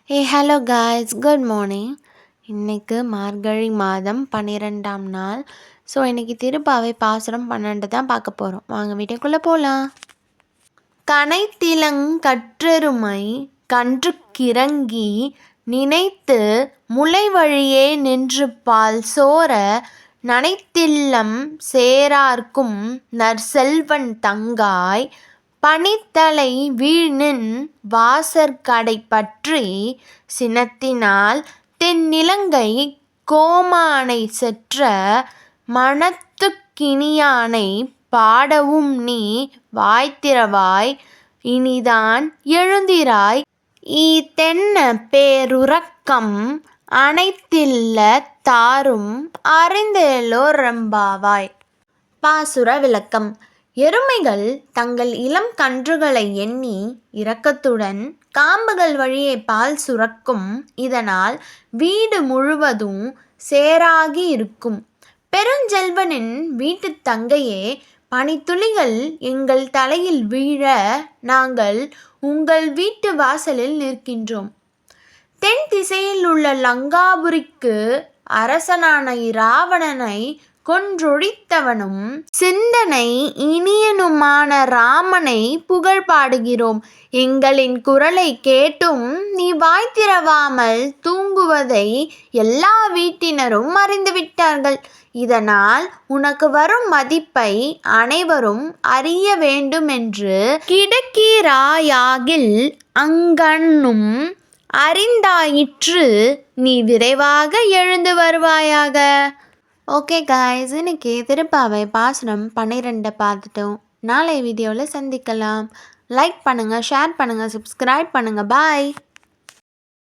Hello guys, good morning. இன்றைக்கு மார்கழி மாதம் 12ஆம் நாள். ஸோ இன்றைக்கி திருப்பாவை பாசுரம் 12 தான் பார்க்க போகிறோம். வாங்க வீட்டுக்குள்ளே போகலாம். கனைத்திலங் கற்றெருமை கன்றுக்கிறங்கி நினைத்து முளை வழியே நின்று பால் சோர நனைத்தில்லம் சேரார்க்கும் நற்செல்வன் தங்காய் பனித்தலை வீழ்நின் வாசற்கடை பற்றி சினத்தினால் தென்னிலங்கை கோமானை செற்ற மனத்துக்கினியானை பாடவும் நீ வாய்த்திறவாய் இனிதான் எழுந்திராய் ஈதென்ன பேருறக்கம் அனைத்தில்ல தாரும் அறிந்தேலோரெம்பாவாய். பாசுர விளக்கம். எருமைகள் தங்கள் இளம் கன்றுகளை எண்ணி இரக்கத்துடன் காம்புகள் வழியே பால் சுரக்கும். இதனால் வீடு முழுவதும் சேராகி இருக்கும். பெருஞ்செல்வனின் வீட்டு தங்கையே, பனித்துளிகள் எங்கள் தலையில் வீழ நாங்கள் உங்கள் வீட்டு வாசலில் நிற்கின்றோம். தென் திசையில் உள்ள லங்காபுரிக்கு அரசனான இராவணனை கொன்றொழித்தவனும் சிந்தனை இனியனுமான ராமனை புகழ் பாடுகிறோம். எங்களின் குரலை கேட்டும் நீ வாய் திறவாமல் தூங்குவதை எல்லா வீட்டினரும் அறிந்துவிட்டார்கள். இதனால் உனக்கு வரும் மதிப்பை அனைவரும் அறிய வேண்டுமென்று கிடக்கிறாயாகில் அங்கண்ணும் அறிந்தாயிற்று நீ விரைவாக எழுந்து வருவாயாக. ஓகே காய்ஸ், இன்னைக்கு திருப்பாவை பாசுரம் 12 பார்த்துட்டோம். நாளை வீடியோவில் சந்திக்கலாம். லைக் பண்ணுங்கள், ஷேர் பண்ணுங்கள், சப்ஸ்கிரைப் பண்ணுங்கள். பாய்.